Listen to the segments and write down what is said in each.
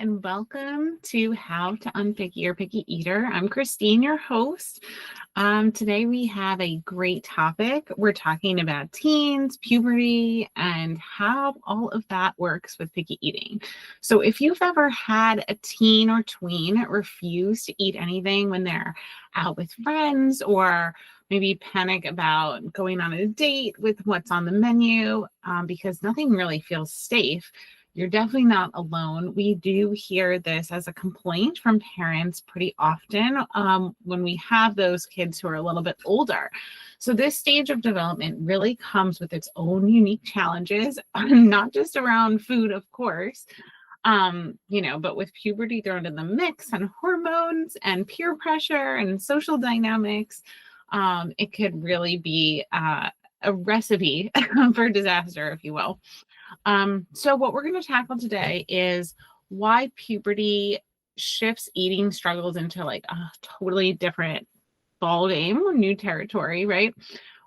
and welcome to How to Unpicky Your Picky Eater. I'm Christine, your host. Today we have a great topic. We're talking about teens, puberty, and how all of that works with picky eating. So if you've ever had a teen or tween refuse to eat anything when they're out with friends, or maybe panic about going on a date with what's on the menu because nothing really feels safe, you're definitely not alone. We do hear this as a complaint from parents pretty often when we have those kids who are a little bit older. So this stage of development really comes with its own unique challenges, not just around food, of course, but with puberty thrown in the mix and hormones and peer pressure and social dynamics, it could really be a recipe for disaster, if you will. So what we're going to tackle today is why puberty shifts eating struggles into like a totally different ballgame, new territory, right?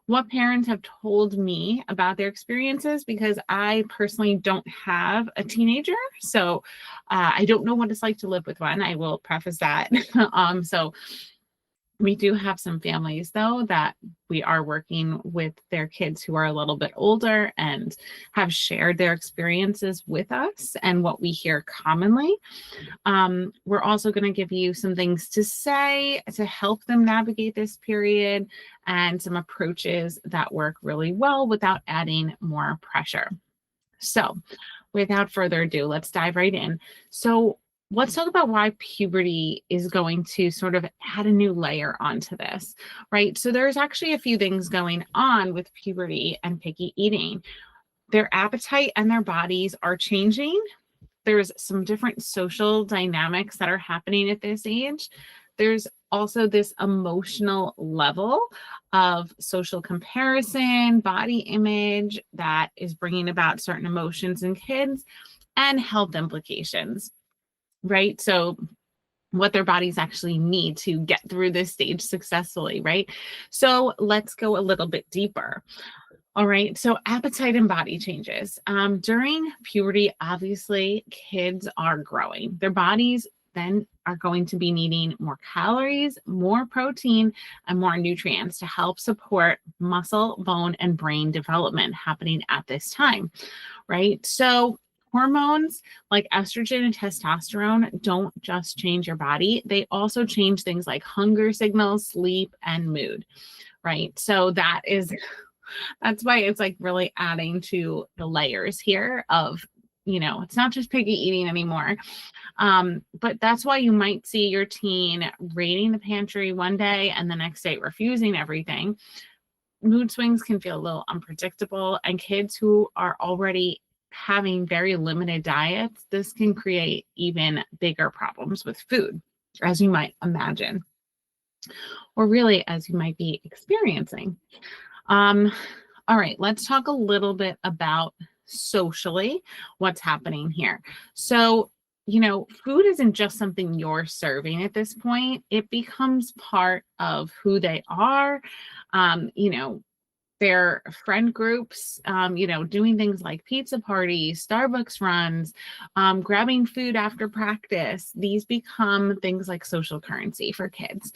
What parents have told me about their experiences, because I personally don't have a teenager, so I don't know what it's like to live with one. I will preface that. So we do have some families, though, that we are working with their kids who are a little bit older and have shared their experiences with us and what we hear commonly. We're also going to give you some things to say to help them navigate this period and some approaches that work really well without adding more pressure. So without further ado, let's dive right in. So let's talk about why puberty is going to sort of add a new layer onto this, right? So there's actually a few things going on with puberty and picky eating. Their appetite and their bodies are changing. There's some different social dynamics that are happening at this age. There's also this emotional level of social comparison, body image that is bringing about certain emotions in kids, and health implications. Right? So what their bodies actually need to get through this stage successfully, right? So let's go a little bit deeper. All right. So appetite and body changes. During puberty, obviously, kids are growing. Their bodies then are going to be needing more calories, more protein, and more nutrients to help support muscle, bone, and brain development happening at this time, right? So hormones like estrogen and testosterone don't just change your body. They also change things like hunger signals, sleep, and mood, right? So that's why it's like really adding to the layers here of, it's not just picky eating anymore. But that's why you might see your teen raiding the pantry one day and the next day refusing everything. Mood swings can feel a little unpredictable, and kids who are already having very limited diets, this can create even bigger problems with food, as you might imagine, or really as you might be experiencing. All right, let's talk a little bit about socially what's happening here. So, food isn't just something you're serving at this point. It becomes part of who they are. Their friend groups, doing things like pizza parties, Starbucks runs, grabbing food after practice. These become things like social currency for kids.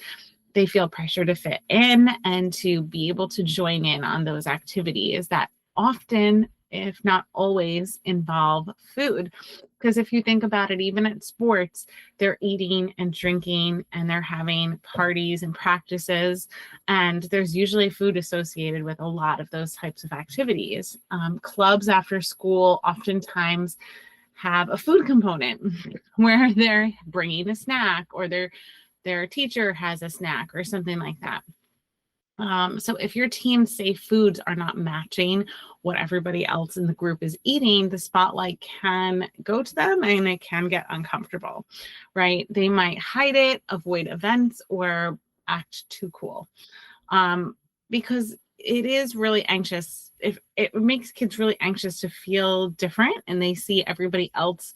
They feel pressure to fit in and to be able to join in on those activities that often, if not always, involve food. Because if you think about it, even at sports, they're eating and drinking and they're having parties and practices. And there's usually food associated with a lot of those types of activities. Clubs after school oftentimes have a food component where they're bringing a snack, or their teacher has a snack or something like that. So if your team's safe foods are not matching what everybody else in the group is eating, the spotlight can go to them and it can get uncomfortable, right? They might hide it, avoid events, or act too cool, because it is really anxious. If it makes kids really anxious to feel different, and they see everybody else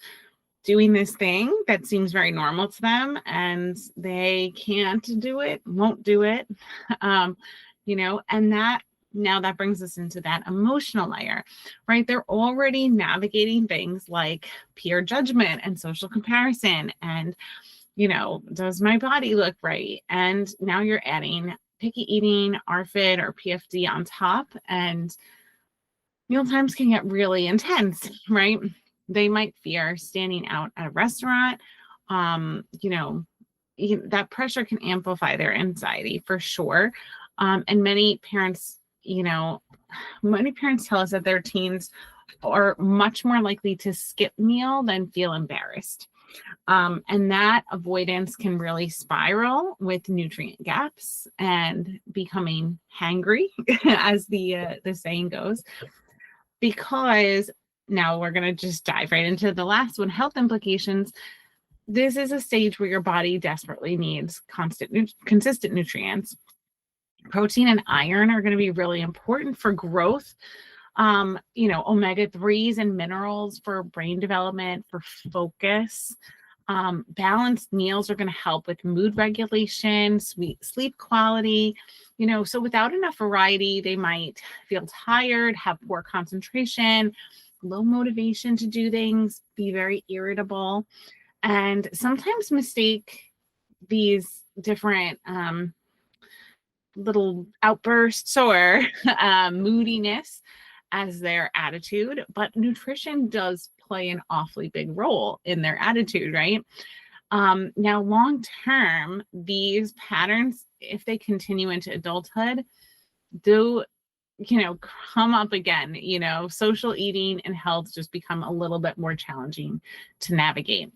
doing this thing that seems very normal to them, and they can't do it, won't do it, and that now that brings us into that emotional layer, right? They're already navigating things like peer judgment and social comparison and, does my body look right? And now you're adding picky eating, ARFID or PFD on top, and meal times can get really intense, right? They might fear standing out at a restaurant. That pressure can amplify their anxiety for sure. And many parents tell us that their teens are much more likely to skip meal than feel embarrassed. And that avoidance can really spiral with nutrient gaps and becoming hangry, as the saying goes. Because now we're going to just dive right into the last one, health implications. This is a stage where your body desperately needs consistent nutrients. Protein and iron are going to be really important for growth. Omega-3s and minerals for brain development, for focus. Balanced meals are going to help with mood regulation, sleep quality. So without enough variety, they might feel tired, have poor concentration, low motivation to do things, be very irritable, and sometimes mistake these different little outbursts or moodiness as their attitude. But nutrition does play an awfully big role in their attitude, right? Now, long term, these patterns, if they continue into adulthood, do come up again. Social eating and health just become a little bit more challenging to navigate.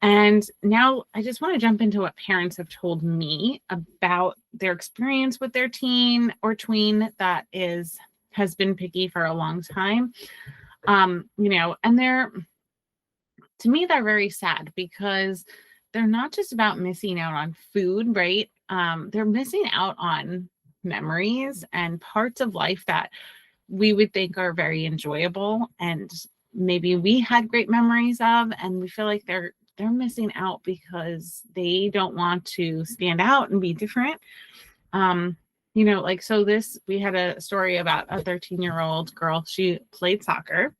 And now I just want to jump into what parents have told me about their experience with their teen or tween that has been picky for a long time. And to me, they're very sad because they're not just about missing out on food, right? They're missing out on memories and parts of life that we would think are very enjoyable and maybe we had great memories of, and we feel like they're missing out because they don't want to stand out and be different. We had a story about a 13-year-old girl. She played soccer,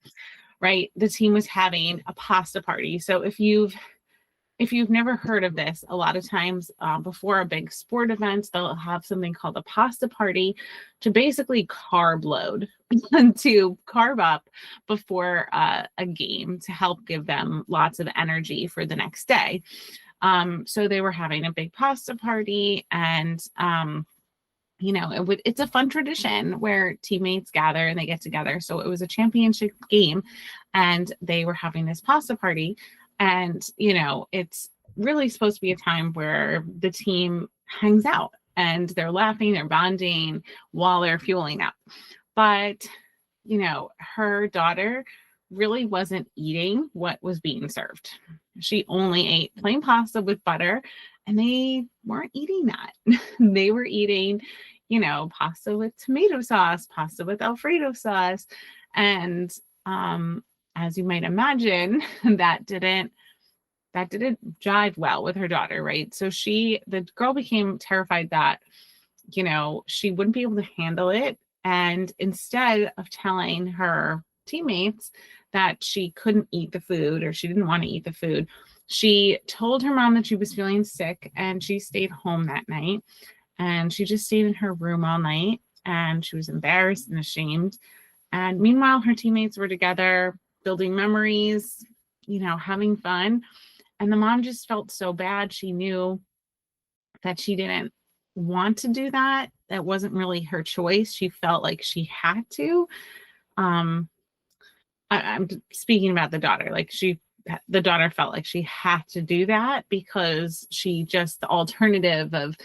right? The team was having a pasta party. So if you've never heard of this, a lot of times before a big sport event, they'll have something called a pasta party to basically carb load, to carb up before a game to help give them lots of energy for the next day. So they were having a big pasta party, and it's a fun tradition where teammates gather and they get together. So it was a championship game, and they were having this pasta party. And, it's really supposed to be a time where the team hangs out and they're laughing, they're bonding while they're fueling up. But, her daughter really wasn't eating what was being served. She only ate plain pasta with butter, and they weren't eating that. They were eating, pasta with tomato sauce, pasta with Alfredo sauce. And as you might imagine, that didn't jive well with her daughter, right? So the girl became terrified that, she wouldn't be able to handle it. And instead of telling her teammates that she couldn't eat the food or she didn't want to eat the food, she told her mom that she was feeling sick, and she stayed home that night. And she just stayed in her room all night, and she was embarrassed and ashamed. And meanwhile, her teammates were together, building memories, having fun. And the mom just felt so bad. She knew that she didn't want to do that. That wasn't really her choice. She felt like she had to. I'm speaking about the daughter. The daughter felt like she had to do that because the alternative of,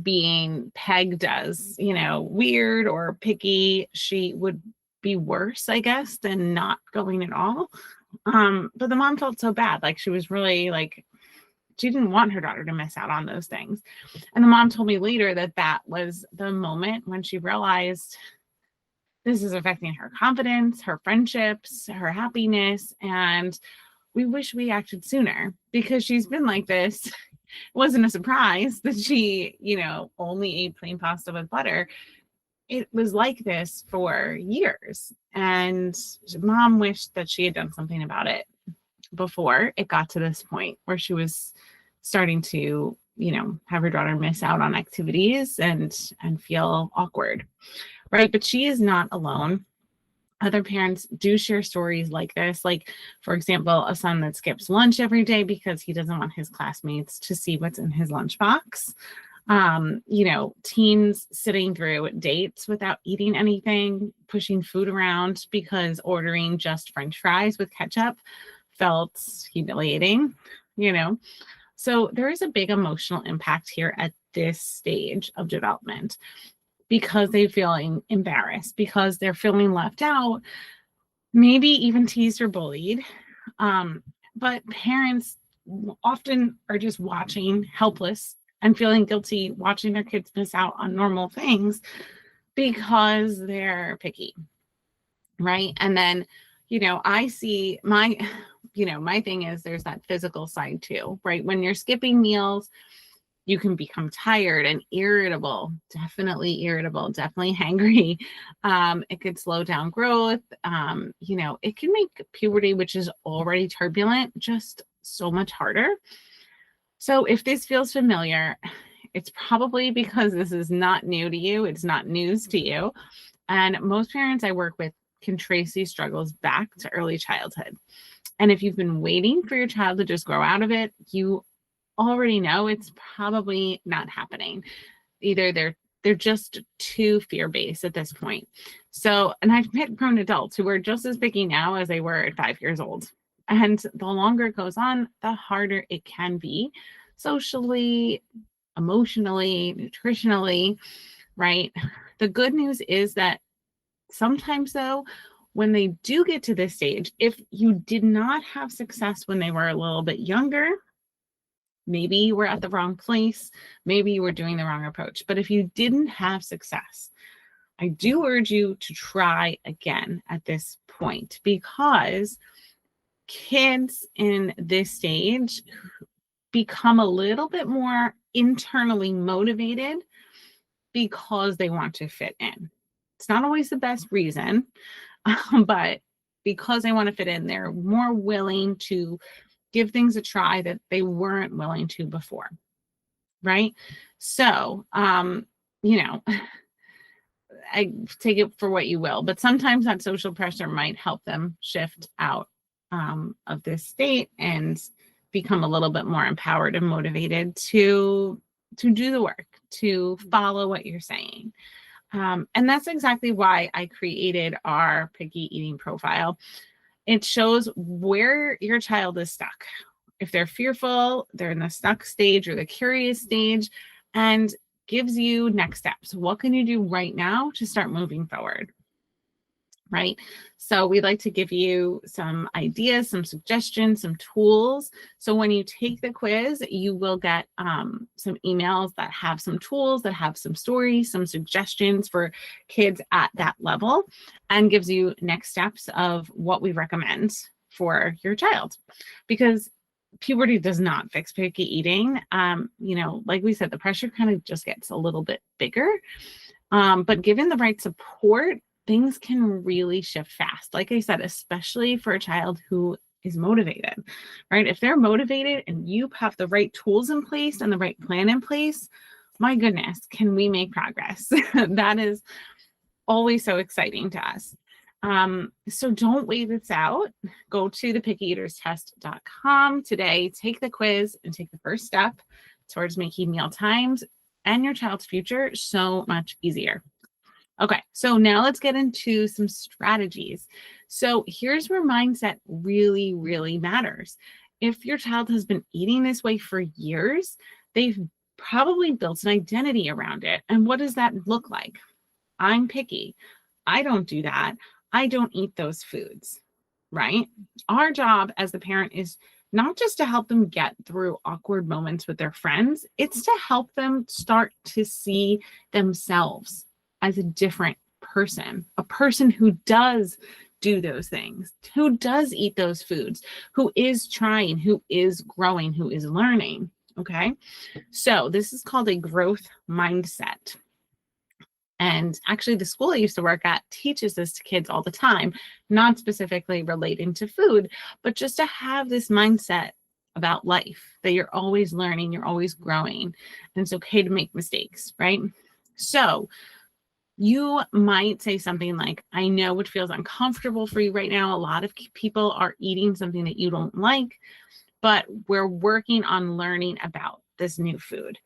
being pegged as, weird or picky, she would be worse, I guess, than not going at all. But the mom felt so bad. She was really she didn't want her daughter to miss out on those things. And the mom told me later that was the moment when she realized this is affecting her confidence, her friendships, her happiness. And we wish we acted sooner, because she's been like this. It wasn't a surprise that she, only ate plain pasta with butter. it was like this for years. And mom wished that she had done something about it before it got to this point where she was starting to, have her daughter miss out on activities and feel awkward, right? But she is not alone. Other parents do share stories like this. Like, for example, a son that skips lunch every day because he doesn't want his classmates to see what's in his lunchbox. Teens sitting through dates without eating anything, pushing food around because ordering just French fries with ketchup felt humiliating, So there is a big emotional impact here at this stage of development because they're feeling embarrassed, because they're feeling left out, maybe even teased or bullied. But parents often are just watching, helpless, and feeling guilty watching their kids miss out on normal things because they're picky, right? And then, I see my thing is there's that physical side too, right? When you're skipping meals, you can become tired and irritable, definitely hangry. It could slow down growth. It can make puberty, which is already turbulent, just so much harder. So if this feels familiar, it's probably because this is not new to you. It's not news to you. And most parents I work with can trace these struggles back to early childhood. And if you've been waiting for your child to just grow out of it, you already know it's probably not happening. Either they're just too fear-based at this point. So, and I've met grown adults who are just as picky now as they were at 5 years old. And the longer it goes on, the harder it can be socially, emotionally, nutritionally, right? The good news is that sometimes, though, when they do get to this stage, if you did not have success when they were a little bit younger, maybe you were at the wrong place, maybe you were doing the wrong approach. But if you didn't have success, I do urge you to try again at this point, because kids in this stage become a little bit more internally motivated because they want to fit in. It's not always the best reason, but because they want to fit in, they're more willing to give things a try that they weren't willing to before, right? So, I take it for what you will, but sometimes that social pressure might help them shift out of this state and become a little bit more empowered and motivated to do the work, to follow what you're saying. And that's exactly why I created our picky eating profile. It shows where your child is stuck. If they're fearful, they're in the stuck stage or the curious stage, and gives you next steps. What can you do right now to start moving forward? Right? So we'd like to give you some ideas, some suggestions, some tools. So when you take the quiz, you will get some emails that have some tools, that have some stories, some suggestions for kids at that level, and gives you next steps of what we recommend for your child. Because puberty does not fix picky eating. Like we said, the pressure kind of just gets a little bit bigger. But given the right support, things can really shift fast. Like I said, especially for a child who is motivated, right? If they're motivated and you have the right tools in place and the right plan in place, my goodness, can we make progress? That is always so exciting to us. So don't wait this out. Go to thepickyeaterstest.com today, take the quiz, and take the first step towards making meal times and your child's future so much easier. Okay, so now let's get into some strategies. So here's where mindset really, really matters. If your child has been eating this way for years, they've probably built an identity around it. And what does that look like? I'm picky. I don't do that. I don't eat those foods, right? Our job as the parent is not just to help them get through awkward moments with their friends, it's to help them start to see themselves as a different person, a person who does do those things, who does eat those foods, who is trying, who is growing, who is learning. Okay. So this is called a growth mindset. And actually, the school I used to work at teaches this to kids all the time, not specifically relating to food, but just to have this mindset about life, that you're always learning, you're always growing, and it's okay to make mistakes, right? So you might say something like, I know it feels uncomfortable for you right now. A lot of people are eating something that you don't like, but we're working on learning about this new food.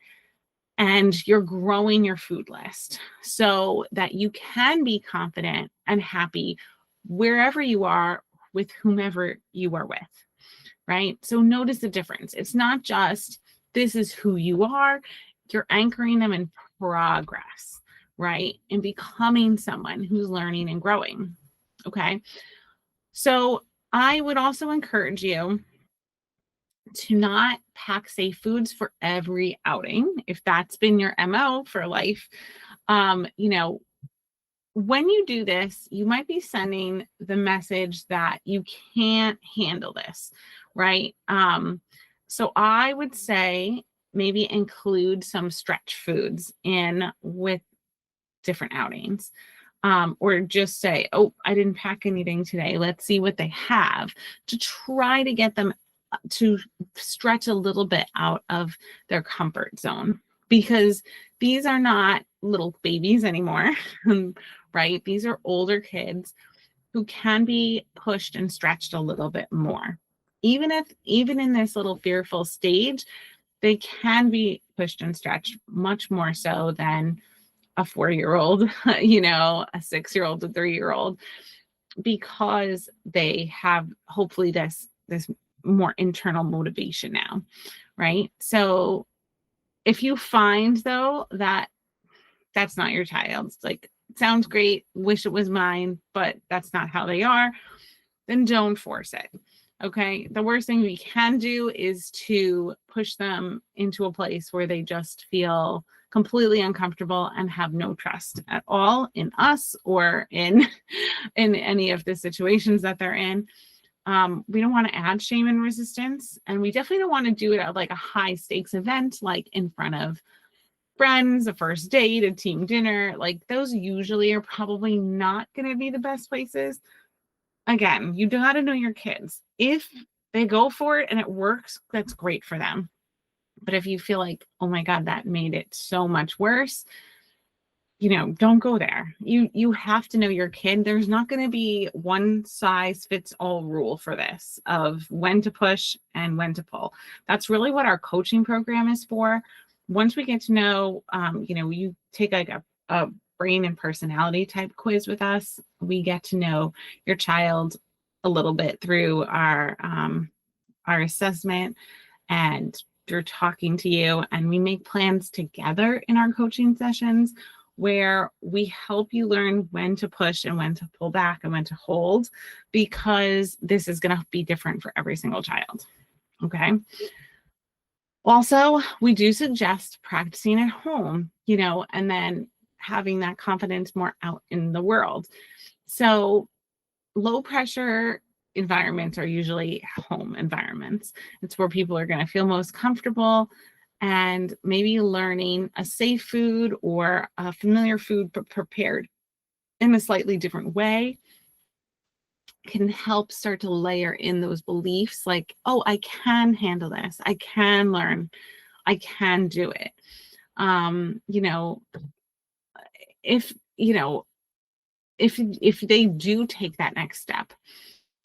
And you're growing your food list so that you can be confident and happy wherever you are with whomever you are with, right? So notice the difference. It's not just this is who you are, you're anchoring them in progress, right? And becoming someone who's learning and growing, okay? So I would also encourage you to not pack safe foods for every outing, if that's been your MO for life. You know, when you do this, you might be sending the message that you can't handle this, right? So I would say maybe include some stretch foods in with different outings. Or just say, oh, I didn't pack anything today. Let's see what they have, to try to get them to stretch a little bit out of their comfort zone, because these are not little babies anymore, right? These are older kids who can be pushed and stretched a little bit more. Even in this little fearful stage, they can be pushed and stretched much more so than a 4-year-old, you know, a 6-year-old, a 3-year-old, because they have hopefully this more internal motivation now, right? So if you find though that that's not your child, it's like, it sounds great, wish it was mine, but that's not how they are, then don't force it. Okay. The worst thing we can do is to push them into a place where they just feel completely uncomfortable and have no trust at all in us or in any of the situations that they're in. We don't want to add shame and resistance, and we definitely don't want to do it at like a high stakes event, like in front of friends, a first date, a team dinner. Like those usually are probably not going to be the best places. Again, you got to know your kids. If they go for it and it works, that's great for them. But if you feel like, oh my God, that made it so much worse, you know, don't go there. You have to know your kid. There's not going to be one size fits all rule for this of when to push and when to pull. That's really what our coaching program is for. Once we get to know, you know, you take like a brain and personality type quiz with us, we get to know your child a little bit through our assessment, and they're talking to you, and we make plans together in our coaching sessions where we help you learn when to push and when to pull back and when to hold, because this is going to be different for every single child. Okay. Also, we do suggest practicing at home, you know, and then having that confidence more out in the world. So low pressure environments are usually home environments. It's where people are going to feel most comfortable, and maybe learning a safe food or a familiar food but prepared in a slightly different way can help start to layer in those beliefs like, oh, I can handle this. I can learn. I can do it. You know, if they do take that next step,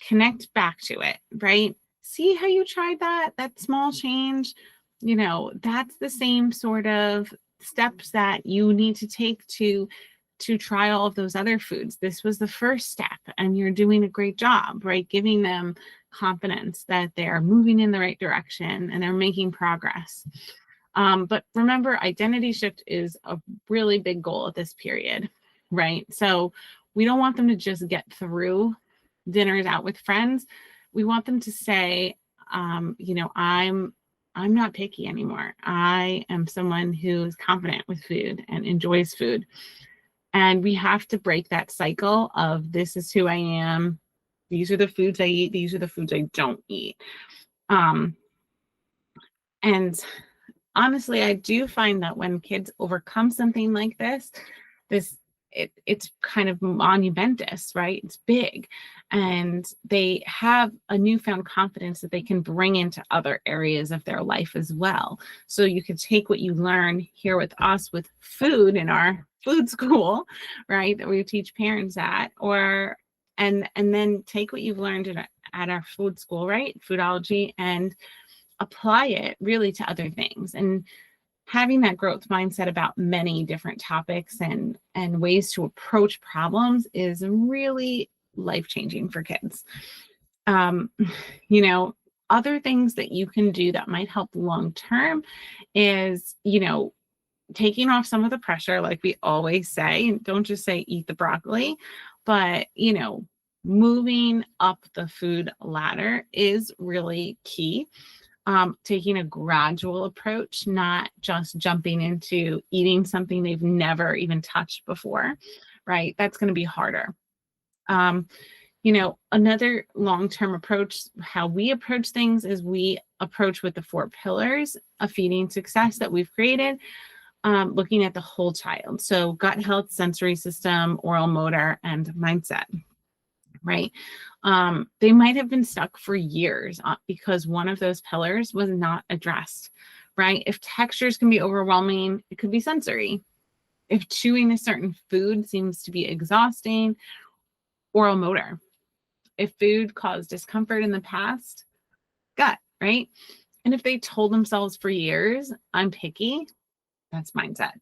connect back to it, right? See how you tried that small change. You know, that's the same sort of steps that you need to take to try all of those other foods. This was the first step, and you're doing a great job, right? Giving them confidence that they're moving in the right direction and they're making progress. But remember, identity shift is a really big goal at this period, right? So we don't want them to just get through dinners out with friends. We want them to say, you know, I'm not picky anymore. I am someone who is confident with food and enjoys food. And we have to break that cycle of this is who I am. These are the foods I eat. These are the foods I don't eat. And honestly, I do find that when kids overcome something like this, it's kind of monumentous, right? It's big. And they have a newfound confidence that they can bring into other areas of their life as well. So you could take what you learn here with us with food in our food school, right? That we teach parents at, and then take what you've learned at our food school, right? Foodology, and apply it really to other things. And having that growth mindset about many different topics and ways to approach problems is really life-changing for kids. You know, other things that you can do that might help long term is, you know, taking off some of the pressure, like we always say. Don't just say eat the broccoli, but, you know, moving up the food ladder is really key. Taking a gradual approach, not just jumping into eating something they've never even touched before, right? That's going to be harder. You know, another long-term approach, how we approach things is we approach with the 4 pillars of feeding success that we've created, looking at the whole child. So gut health, sensory system, oral motor, and mindset. Right? They might have been stuck for years because one of those pillars was not addressed, right? If textures can be overwhelming, it could be sensory. If chewing a certain food seems to be exhausting, oral motor. If food caused discomfort in the past, gut, right? And if they told themselves for years, I'm picky, that's mindset.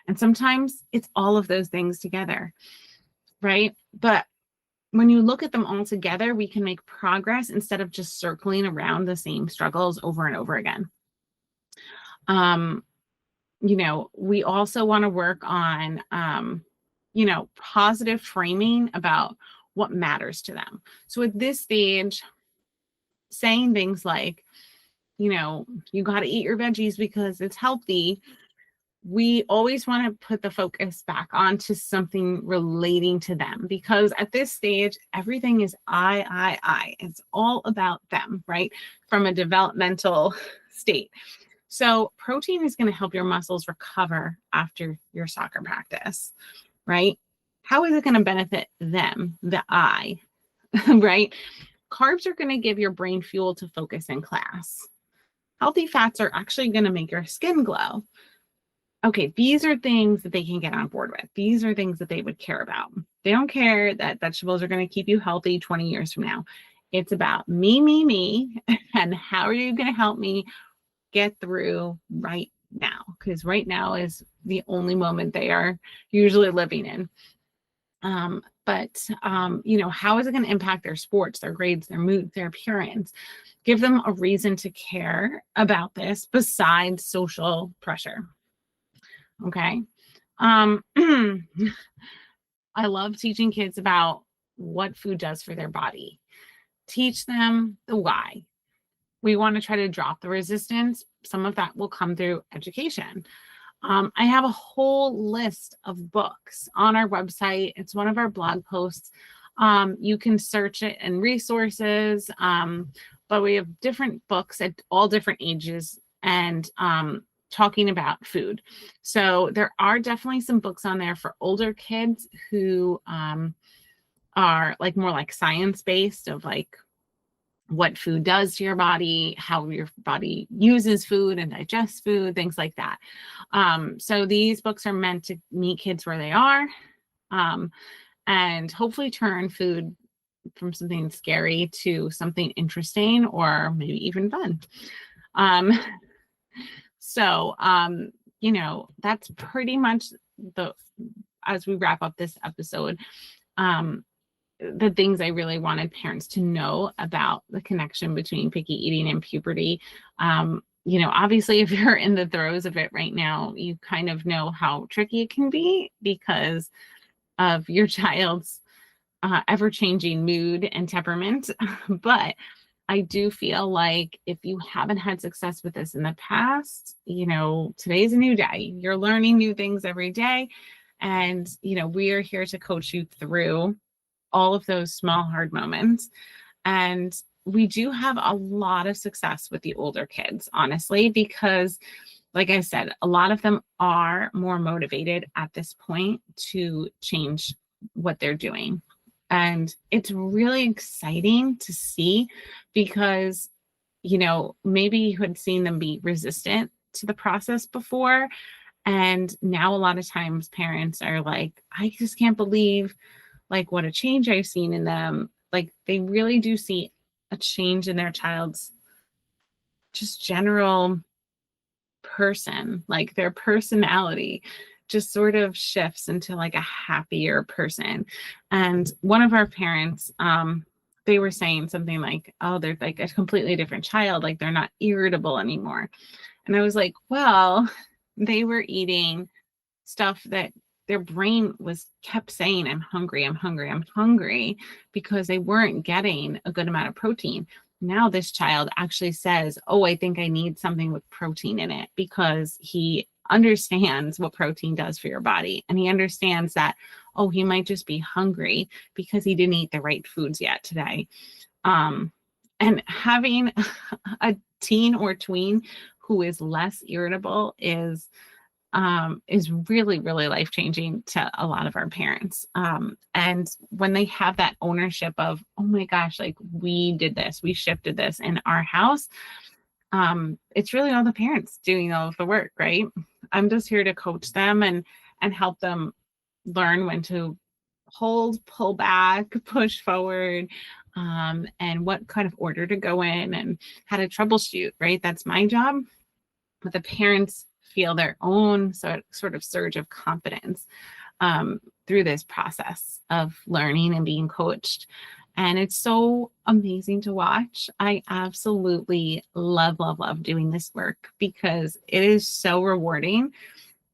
And sometimes it's all of those things together, right? But when you look at them all together, we can make progress instead of just circling around the same struggles over and over again. You know, we also want to work on, you know, positive framing about what matters to them. So at this stage, saying things like, you know, you got to eat your veggies because it's healthy. We always want to put the focus back onto something relating to them, because at this stage, everything is I. It's all about them, right? From a developmental state. So protein is going to help your muscles recover after your soccer practice, right? How is it going to benefit them, the I, right? Carbs are going to give your brain fuel to focus in class. Healthy fats are actually going to make your skin glow. Okay, these are things that they can get on board with. These are things that they would care about. They don't care that vegetables are going to keep you healthy 20 years from now. It's about me, and how are you going to help me get through right now? Because right now is the only moment they are usually living in. You know, how is it going to impact their sports, their grades, their mood, their appearance? Give them a reason to care about this besides social pressure. Okay. I love teaching kids about what food does for their body. Teach them the why. We want to try to drop the resistance. Some of that will come through education. I have a whole list of books on our website. It's one of our blog posts. You can search it in resources, but we have different books at all different ages and talking about food. So there are definitely some books on there for older kids who are like more like science-based, of like what food does to your body, how your body uses food and digests food, things like that. So these books are meant to meet kids where they are, and hopefully turn food from something scary to something interesting or maybe even fun. You know, that's pretty much as we wrap up this episode, the things I really wanted parents to know about the connection between picky eating and puberty. You know, obviously, if you're in the throes of it right now, you kind of know how tricky it can be because of your child's ever-changing mood and temperament. But I do feel like if you haven't had success with this in the past, you know, today's a new day. You're learning new things every day. And, you know, we are here to coach you through all of those small, hard moments. And we do have a lot of success with the older kids, honestly, because like I said, a lot of them are more motivated at this point to change what they're doing. And it's really exciting to see because, maybe you had seen them be resistant to the process before. And now a lot of times parents are like, I just can't believe like what a change I've seen in them. Like they really do see a change in their child's just general person, like their personality just sort of shifts into like a happier person. And one of our parents, they were saying something like, oh, they're like a completely different child, like they're not irritable anymore. And I was like, well, they were eating stuff that their brain kept saying, I'm hungry, I'm hungry, I'm hungry, because they weren't getting a good amount of protein. Now this child actually says, oh, I think I need something with protein in it, because he understands what protein does for your body. And he understands that, oh, he might just be hungry because he didn't eat the right foods yet today. And having a teen or tween who is less irritable is really, really life-changing to a lot of our parents. And when they have that ownership of, oh my gosh, like we did this, we shifted this in our house, it's really all the parents doing all of the work, right? I'm just here to coach them and help them learn when to hold, pull back, push forward, and what kind of order to go in and how to troubleshoot, right? That's my job. But the parents feel their own sort of surge of confidence through this process of learning and being coached. And it's so amazing to watch. I absolutely love doing this work because it is so rewarding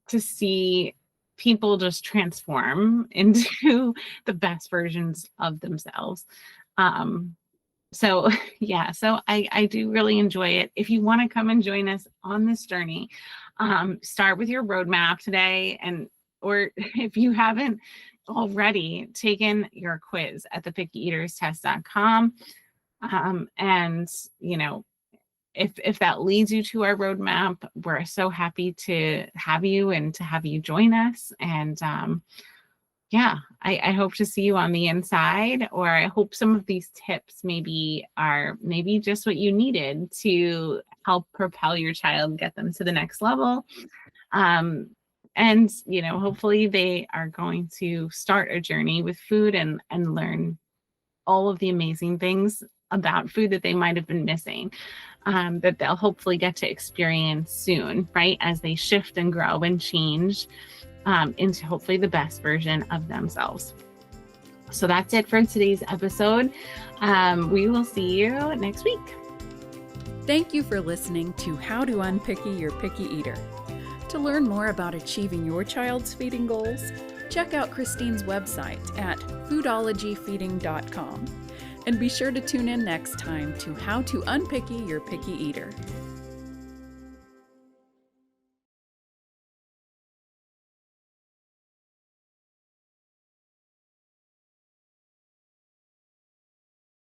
to see people just transform into the best versions of themselves. So I do really enjoy it. If you want to come and join us on this journey, start with your roadmap today. Or if you haven't already taken your quiz at thepickyeaterstest.com, and if that leads you to our roadmap, we're so happy to have you and to have you join us. And I hope to see you on the inside, or I hope some of these tips are just what you needed to help propel your child, get them to the next level. And hopefully they are going to start a journey with food and learn all of the amazing things about food that they might have been missing, that they'll hopefully get to experience soon, right? As they shift and grow and change into hopefully the best version of themselves. So that's it for today's episode. We will see you next week. Thank you for listening to How to Unpicky Your Picky Eater. To learn more about achieving your child's feeding goals, check out Christine's website at foodologyfeeding.com. And be sure to tune in next time to How to Unpicky Your Picky Eater.